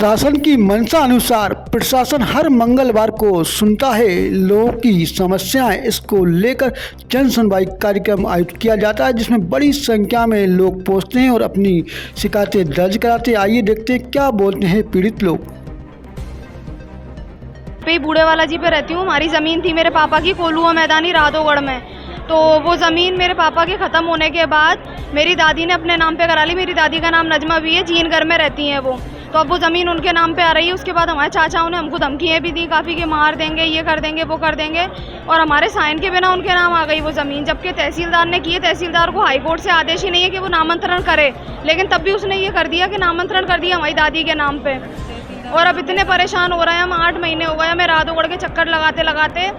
शासन की मंशा अनुसार प्रशासन हर मंगलवार को सुनता है लोगों की समस्याएं। इसको लेकर जन सुनवाई कार्यक्रम आयोजित किया जाता है, जिसमें बड़ी संख्या में लोग पहुंचते हैं और अपनी शिकायतें दर्ज कराते हैं। आइए देखते हैं क्या बोलते हैं पीड़ित लोग। पे बूढ़े वाला जी पे रहती हूँ। हमारी ज़मीन थी मेरे पापा की कोलुआ मैदानी राधोगढ़ में, तो वो ज़मीन मेरे पापा के ख़त्म होने के बाद मेरी दादी ने अपने नाम पे करा ली। मेरी दादी का नाम नजमा भी है, जीनगढ़ में रहती हैं वो, तो अब वो ज़मीन उनके नाम पे आ रही है। उसके बाद हमारे चाचाओं ने हमको धमकियाँ भी दी काफ़ी कि मार देंगे, ये कर देंगे, वो कर देंगे, और हमारे साइन के बिना उनके नाम आ गई वो ज़मीन। जबकि तहसीलदार ने किए, तहसीलदार को हाई कोर्ट से आदेश ही नहीं है कि वो नामांतरण करे, लेकिन तब भी उसने ये कर दिया कि नामांतरण कर दिया हमारी दादी के नाम पे। और अब इतने परेशान हो रहे हैं हम, 8 महीने हो गए हमें राधोगढ़ के चक्कर लगाते लगाते।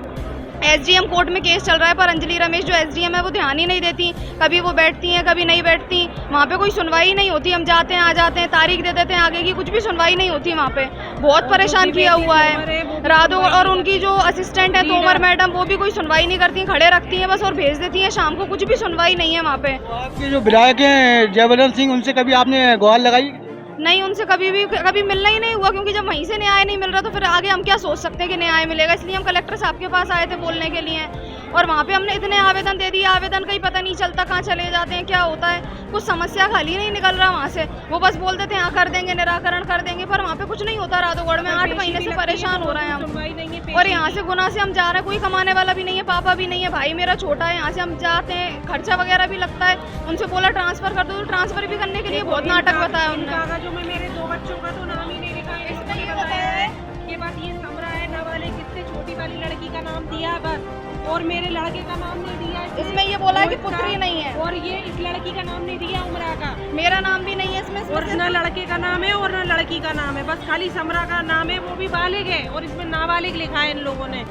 एसडीएम कोर्ट में केस चल रहा है, पर अंजलि रमेश जो एसडीएम है वो ध्यान ही नहीं देती। कभी वो बैठती हैं, कभी नहीं बैठती। वहाँ पे कोई सुनवाई नहीं होती। हम जाते हैं, आ जाते हैं, तारीख दे देते हैं आगे की, कुछ भी सुनवाई नहीं होती वहाँ पे। बहुत परेशान किया हुआ है राधोगढ़। और उनकी जो असिस्टेंट है तोमर मैडम, वो भी कोई सुनवाई नहीं करती, खड़े रखती हैं बस और भेज देती हैं शाम को। कुछ भी सुनवाई नहीं है वहाँ पे। आपके जो विधायक हैं जयवर्धन सिंह, उनसे कभी आपने गुहार लगाई? नहीं, उनसे कभी मिलना ही नहीं हुआ, क्योंकि जब वहीं से न्याय नहीं मिल रहा तो फिर आगे हम क्या सोच सकते हैं कि न्याय मिलेगा। इसलिए हम कलेक्टर साहब के पास आए थे बोलने के लिए, और वहाँ पे हमने इतने आवेदन दे दिए, आवेदन का ही पता नहीं चलता कहाँ चले जाते हैं, क्या होता है। कुछ समस्या खाली नहीं निकल रहा वहाँ से। वो बस बोल देते हैं हाँ कर देंगे, निराकरण कर देंगे, पर वहाँ पे कुछ नहीं होता। राधोगढ़ में 8 महीने से परेशान हो रहे हैं हम, और यहाँ से गुना से हम जा रहे हैं। कोई कमाने वाला भी नहीं है, पापा भी नहीं है, भाई मेरा छोटा है। यहाँ से हम जाते हैं, खर्चा वगैरह भी लगता है। उनसे बोला ट्रांसफर कर दो, तो ट्रांसफर भी करने के लिए बहुत नाटक बताया उन्होंने। मेरे 2 बच्चों का तो नाम ही नहीं लिखा है। इसमें ये बताया है कि बस ये समरा है, नाबालिग, इससे छोटी वाली लड़की का नाम दिया बस, और मेरे लड़के का नाम नहीं दिया। इसमें ये बोला है कि पुत्री नहीं है, और ये इस लड़की का नाम नहीं दिया, उमरा का। मेरा नाम भी नहीं है इसमें। और न लड़के का नाम है और न लड़की का नाम है, बस खाली समरा का नाम है, वो भी बालिग है, और इसमें नाबालिग लिखा है इन लोगों ने।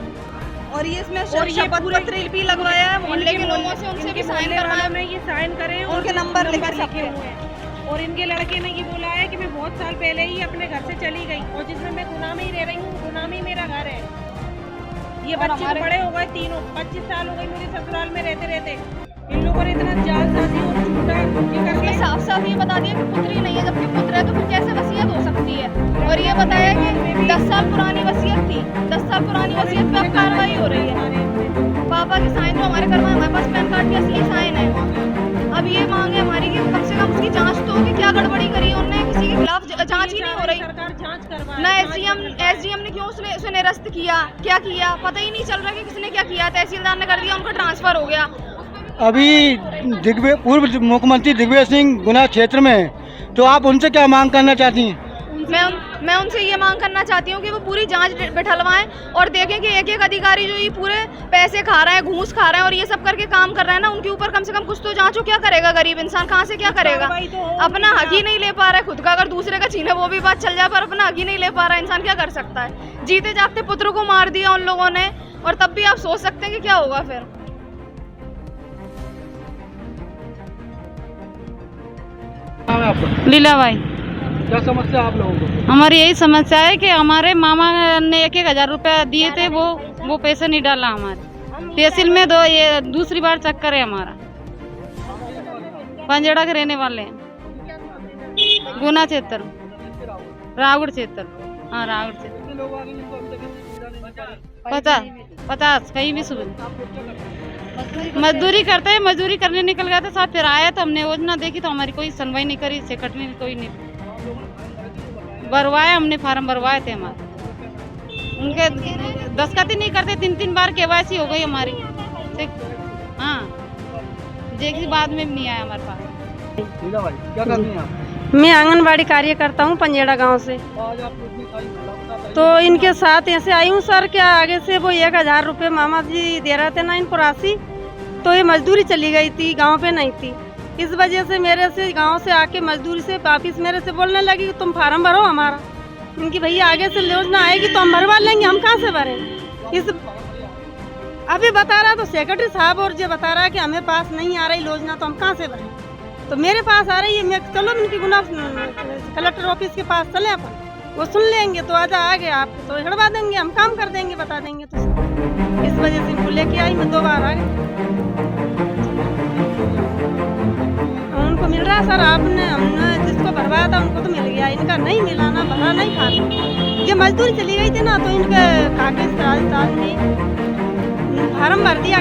और ये इसमें शपथ पत्र भी लगवाया है मोहल्ले के लोगों से, उनसे भी साइन करवाया है। ये साइन करे, उनके नंबर लिखे हुए हैं। और इनके लड़के ने ये बोला है कि मैं बहुत साल पहले ही अपने घर से चली गई, और जिसमें मैं गुना में ही रह रही हूँ, गुना में ही मेरा घर है। ये बच्चे बड़े हो गए, तीनों 25 साल हो गए मेरे ससुराल में रहते रहते। इन लोगों ने इतना जालसाजी और झूठा ये करके साफ साफ ये बता दिया कि पुत्री नहीं है, जबकि पुत्र है तो फिर कैसे वसीयत हो सकती है। और ये बताया कि 10 साल पुरानी वसीयत थी, 10 साल पुरानी वसीयत पे अब कार्रवाई हो रही है। पापा के साइन जो हमारे करवाए, हमारे पास पैन कार्ड की असली साइन है। अब ये मांग है हमारी कि कम से कम उसकी जांच तो हो कि क्या गड़बड़ी करी उन्होंने। किसी के खिलाफ जांच ही नहीं हो रही। सरकार जांच करवाए ना एसडीएम ने क्यों उसे निरस्त किया, क्या किया पता ही नहीं चल रहा कि किसने क्या किया। तहसीलदार ने कर दिया, उनका ट्रांसफर हो गया। अभी पूर्व मुख्यमंत्री दिग्विजय सिंह गुना क्षेत्र में हैं, तो आप उनसे क्या मांग करना चाहती हैं? मैं उनसे ये मांग करना चाहती हूँ कि वो पूरी जांच बिठलवाएं और देखें कि एक एक अधिकारी जो ये पूरे पैसे खा रहा है, घूस खा रहा है और ये सब करके काम कर रहा है ना, उनके ऊपर कम से कम कुछ तो जांच हो। क्या करेगा गरीब इंसान, कहाँ से क्या करेगा? अपना हक ही नहीं ले पा रहा है खुद का। अगर दूसरे का छीने वो भी बात चल जाए, पर अपना हक ही नहीं ले पा रहा है इंसान, क्या कर सकता है? जीते जागते पुत्र को मार दिया उन लोगों ने, और तब भी आप सोच सकते हैं कि क्या होगा फिर। लीलाबाई। क्या समस्या आप लोगों को? हमारी यही समस्या है कि हमारे मामा ने 1,000 रुपया दिए थे, वो पैसे नहीं डाला हमारे तहसील में। ये दूसरी बार चक्कर है हमारा। पंजेड़ा के रहने वाले हैं, गुना क्षेत्र, रावगढ़ क्षेत्र। हाँ, रावगढ़ क्षेत्र। 50 कहीं भी सुविधा। मजदूरी करते हैं, मजदूरी करने निकल गए थे, साथ फिर आया तो हमने योजना देखी तो हमारी कोई सुनवाई नहीं करी, सेक्रेटरी ने कोई नहीं भरवाया। हमने फार्म भरवाए थे हमारे, उनके दस्तखत ही नहीं करते। 3 बार केवाईसी हो गई हमारी। हाँ, देखी बाद में भी नहीं आया हमारे पास। क्या करती हैं आप? मैं आंगनबाड़ी कार्यकर्ता हूँ पंजेड़ा गांव से। तो इनके साथ ऐसे आई हूँ सर, क्या आगे से वो 1,000 रुपये मामा जी दे रहे थे ना इनको राशि, तो ये मजदूरी चली गई थी, गांव पे नहीं थी। इस वजह से मेरे से गांव से आके मजदूरी से वापिस मेरे से बोलने लगी कि तुम फार्म भरो हमारा। इनकी भैया आगे से योजना आएगी तो हम भरवा लेंगे, हम कहाँ से भरें? इस अभी बता रहा तो सेक्रेटरी साहब और जो बता रहा है कि हमें पास नहीं आ रही योजना, तो हम कहाँ से भरें? तो मेरे पास आ रही है, मैं चलो इनकी गुना कलेक्टर ऑफिस के पास चले, अपन वो सुन लेंगे तो आ गए आप तो हड़वा देंगे, हम काम कर देंगे, बता देंगे। तो इस वजह से इनको लेके आई, मैं 2 बार आ गई। उनको मिल रहा है सर, आपने हमने जिसको भरवाया था उनको तो मिल गया, इनका नहीं मिला ना, भरा नहीं खाते। ये मजदूरी चली गई थी ना तो इनके कागज राजस्थान ने फार्म भर दिया,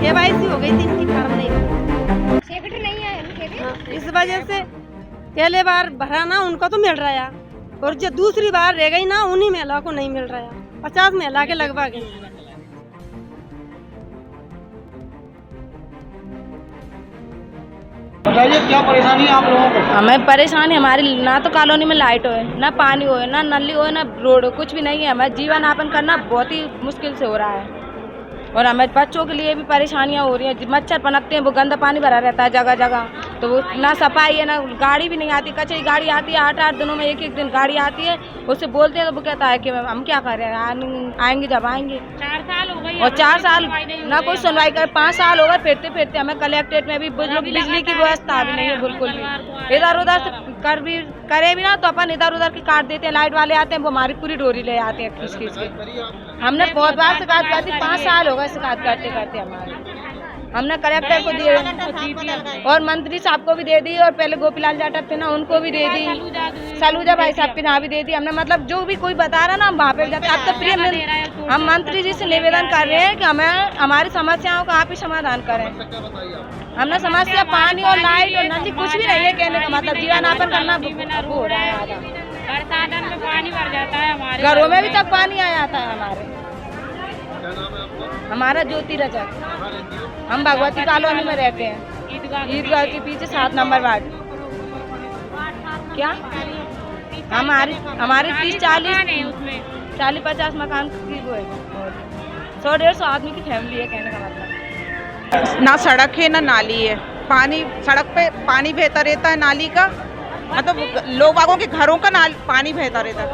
KYC हो गई थी इनकी, फार्म नहीं सेक्रेटरी नहीं है इस वजह से पहले बार भरा ना उनको तो मिल रहा है, और जो दूसरी बार रह गई ना उन्हीं महिला को नहीं मिल रहा है, 50 महिला के लगभग है। बताइए क्या परेशानी है आप लोगों को? हमें परेशानी, हमारी ना तो कॉलोनी में लाइट हो, ना पानी हो, ना नली हो, ना रोड हो, कुछ भी नहीं है। हमें जीवन यापन करना बहुत ही मुश्किल से हो रहा है, और हमें बच्चों के लिए भी परेशानियां हो रही हैं। मच्छर पनपते हैं, वो गंदा पानी भरा रहता है जगह जगह, तो वो ना सफाई है, ना गाड़ी भी नहीं आती। कचरी गाड़ी आती है 8-8 दिनों में एक दिन गाड़ी आती है, उससे बोलते हैं तो वो कहता है कि हम क्या करें, आएंगे जब आएंगे। 4 साल हो गई, और 4 साल ना कोई सुनवाई करे, 5 साल हो गए फिरते फिरते। हमें कलेक्ट्रेट में भी बिजली की व्यवस्था भी नहीं है बिल्कुल भी। इधर उधर से करे भी ना तो अपन इधर उधर की काट देते हैं। लाइट वाले आते हैं, वो हमारी पूरी डोरी ले आते हैं खींच खींच के। हमने बहुत बार शिकायत करती, 5 साल हो गए शिकायत करते करते हमारे। हमने कलेक्टर को दिए और मंत्री साहब को भी दे दी, और पहले गोपीलाल जाटव थे ना उनको भी दे दी, सलूजा भाई साहब के यहाँ भी दे दी हमने। मतलब जो भी कोई बता रहा ना हम वहाँ पे जाते। अब तो प्रिय हम मंत्री जी से निवेदन कर रहे हैं कि हमें हमारी समस्याओं का आप ही समाधान करें। हमने समस्या पानी और लाइट और नल कुछ भी नहीं है कहने का मतलब, जीवन यापन करना वो हो रहा है। बरसात में पानी भर जाता है, हमारे घरों में भी तक पानी आ जाता है हमारे। हमारा ज्योति रजक, हम भगवती कॉलोनी में रहते हैं, ईदगाह के पीछे 7 नंबर वार्ड। क्या हमारे 30-40-50 मकान की वो है, 100-150 आदमी की फैमिली है कहने का मतलब। ना सड़क है ना नाली है, पानी सड़क पे पानी बहता रहता है, नाली का मतलब लोग बागों के घरों का पानी बहता रहता है।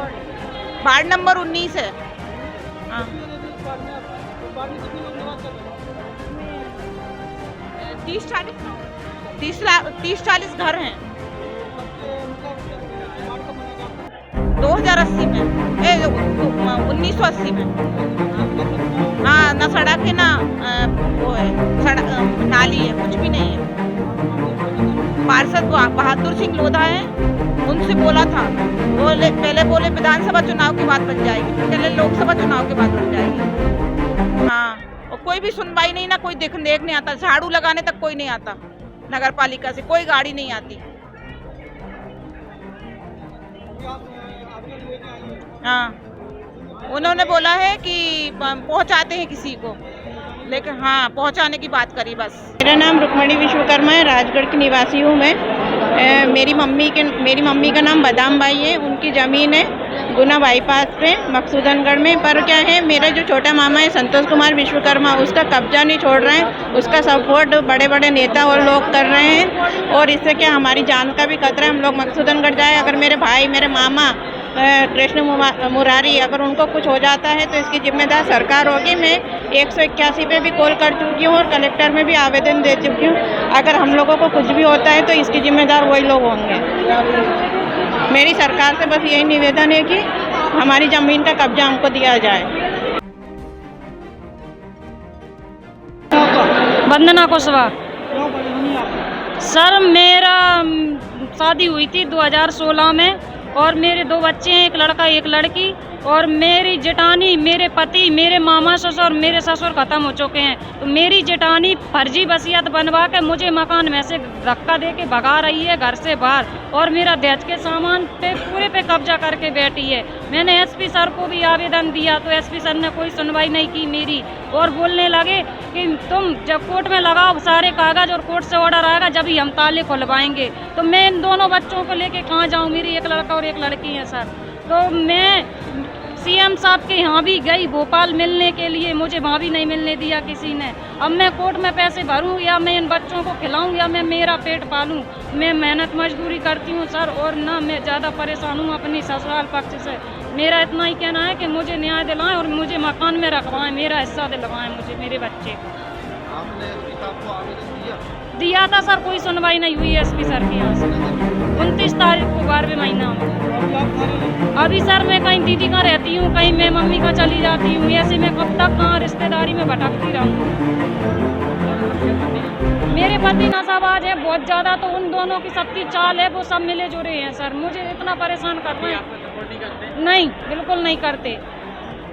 वार्ड नंबर 19 है। हाँ 30-40 घर हैं। 2080 में 1980 में। हाँ ना सड़क है ना वो है, सड़क नाली है, कुछ भी नहीं है। पार्षद बहादुर सिंह लोधा है, उनसे बोला था, पहले बोले विधानसभा चुनाव के बाद बन जाएगी, पहले लोकसभा चुनाव के बाद बन जाएगी। हाँ और कोई भी सुनवाई नहीं, ना कोई देखने आता, झाड़ू लगाने तक कोई नहीं आता, नगर पालिका से कोई गाड़ी नहीं आती। हाँ उन्होंने बोला है कि पहुंचाते हैं किसी को, लेकिन हाँ पहुंचाने की बात करी बस। मेरा नाम रुक्मणी विश्वकर्मा है, राजगढ़ की निवासी हूँ मैं। मेरी मम्मी का नाम बादाम बाई है, उनकी ज़मीन है गुना बाईपास पे मकसूदनगढ़ में। पर क्या है, मेरा जो छोटा मामा है संतोष कुमार विश्वकर्मा, उसका कब्जा नहीं छोड़ रहे हैं, उसका सपोर्ट बड़े बड़े नेता और लोग कर रहे हैं, और इससे क्या हमारी जान का भी खतरा है। हम लोग मकसूदनगढ़ जाए, अगर मेरे भाई मेरे मामा कृष्ण मुरारी अगर उनको कुछ हो जाता है तो इसकी जिम्मेदार सरकार होगी। मैं 181 पे भी कॉल कर चुकी हूँ और कलेक्टर में भी आवेदन दे चुकी हूँ। अगर हम लोगों को कुछ भी होता है तो इसकी जिम्मेदार वही लोग होंगे। मेरी सरकार से बस यही निवेदन है कि हमारी ज़मीन का कब्जा हमको दिया जाए। वंदना कुशवाहा। सर मेरा शादी हुई थी 2016 में, और मेरे 2 बच्चे हैं, एक लड़का एक लड़की। और मेरी जेठानी, मेरे पति, मेरे मामा ससुर, मेरे ससुर ख़त्म हो चुके हैं, तो मेरी जेठानी फर्जी वसीयत बनवा के मुझे मकान में से धक्का दे के भगा रही है घर से बाहर, और मेरा दहेज के सामान पे पूरे पे कब्जा करके बैठी है। मैंने एसपी सर को भी आवेदन दिया तो एसपी सर ने कोई सुनवाई नहीं की मेरी, और बोलने लगे कि तुम जब कोर्ट में लगाओ सारे कागज़ और कोर्ट से ऑर्डर आएगा जब ही हम ताले खुलवाएंगे। तो मैं इन दोनों बच्चों को लेके कहाँ जाऊँ? मेरी एक लड़का और एक लड़की है सर। तो मैं सीएम साहब के यहाँ भी गई भोपाल मिलने के लिए, मुझे वहाँ भी नहीं मिलने दिया किसी ने। अब मैं कोर्ट में पैसे भरूँ या मैं इन बच्चों को खिलाऊँ या मैं मेरा पेट पालूँ? मैं मेहनत मजदूरी करती हूँ सर, और ना मैं ज़्यादा परेशान हूँ अपनी ससुराल पक्ष से। मेरा इतना ही कहना है कि मुझे न्याय दिलाएं और मुझे मकान में रखवाएं, मेरा हिस्सा दिलवाएं मुझे, मेरे बच्चे को। दिया था सर, कोई सुनवाई नहीं हुई एसपी सर के यहाँ से। 29 तारीख को 12वें महीना में। अभी सर मैं कहीं दीदी का रहती हूँ, कहीं मैं मम्मी का चली जाती हूँ, ऐसे मैं कब तक कहाँ रिश्तेदारी में भटकती रहूँ? मेरे पति नशाबाज है, बहुत बहुत ज़्यादा तो उन दोनों की सबकी चाल है, वो सब मिले जुले हैं सर। मुझे इतना परेशान कर रहे हैं। नहीं, बिल्कुल नहीं करते।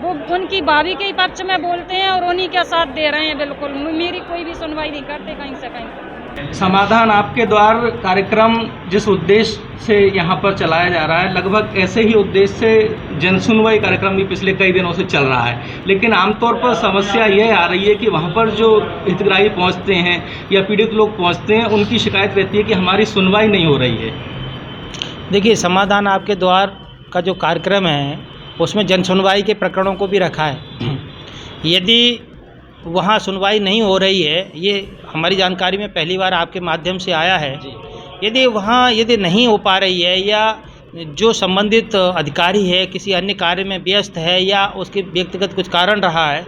वो उनकी भाभी के ही पक्ष में बोलते हैं और उन्हीं के साथ दे रहे हैं। बिल्कुल मेरी कोई भी सुनवाई नहीं करते कहीं से कहीं। समाधान आपके द्वार कार्यक्रम जिस उद्देश्य से यहाँ पर चलाया जा रहा है, लगभग ऐसे ही उद्देश्य से जनसुनवाई कार्यक्रम भी पिछले कई दिनों से चल रहा है, लेकिन आमतौर पर समस्या यह आ रही है कि वहाँ पर जो हितग्राही पहुँचते हैं या पीड़ित लोग पहुँचते हैं, उनकी शिकायत रहती है कि हमारी सुनवाई नहीं हो रही है। देखिए, समाधान आपके द्वार का जो कार्यक्रम है उसमें जनसुनवाई के प्रकरणों को भी रखा है। यदि वहाँ सुनवाई नहीं हो रही है, ये हमारी जानकारी में पहली बार आपके माध्यम से आया है। यदि नहीं हो पा रही है या जो संबंधित अधिकारी है किसी अन्य कार्य में व्यस्त है या उसके व्यक्तिगत कुछ कारण रहा है,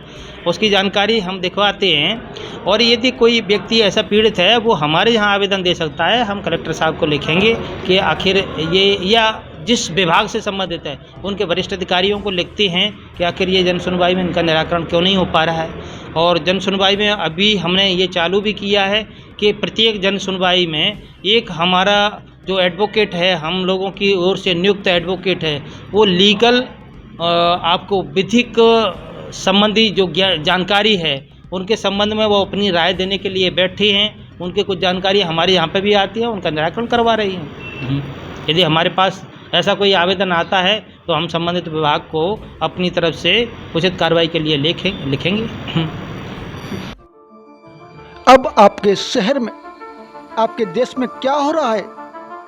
उसकी जानकारी हम दिखवाते हैं। और यदि कोई व्यक्ति ऐसा पीड़ित है, वो हमारे यहाँ आवेदन दे सकता है। हम कलेक्टर साहब को लिखेंगे कि आखिर ये, या जिस विभाग से संबंधित है उनके वरिष्ठ अधिकारियों को लिखते हैं कि आखिर ये जनसुनवाई में इनका निराकरण क्यों नहीं हो पा रहा है। और जनसुनवाई में अभी हमने ये चालू भी किया है कि प्रत्येक जनसुनवाई में एक हमारा जो एडवोकेट है, हम लोगों की ओर से नियुक्त एडवोकेट है, वो लीगल आपको विधिक संबंधी जो जानकारी है उनके संबंध में वो अपनी राय देने के लिए बैठे हैं। उनके कुछ जानकारी हमारे यहाँ पे भी आती है, उनका निराकरण करवा रही हैं। यदि हमारे पास ऐसा कोई आवेदन आता है तो हम संबंधित विभाग को अपनी तरफ से उचित कार्रवाई के लिए लिखेंगे। अब आपके शहर में, आपके देश में क्या हो रहा है,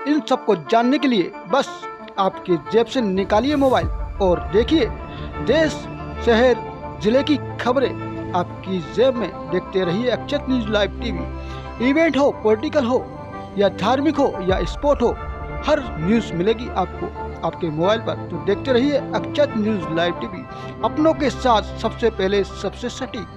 इन सब को जानने के लिए बस आपके जेब से निकालिए मोबाइल और देखिए देश, शहर, जिले की खबरें आपकी जेब में। देखते रहिए अक्षत न्यूज़ लाइव टीवी। इवेंट हो, पॉलिटिकल हो या धार्मिक हो या स्पोर्ट हो, हर न्यूज़ मिलेगी आपको आपके मोबाइल पर। तो देखते रहिए अक्षत न्यूज़ लाइव टीवी, अपनों के साथ सबसे पहले, सबसे सटीक।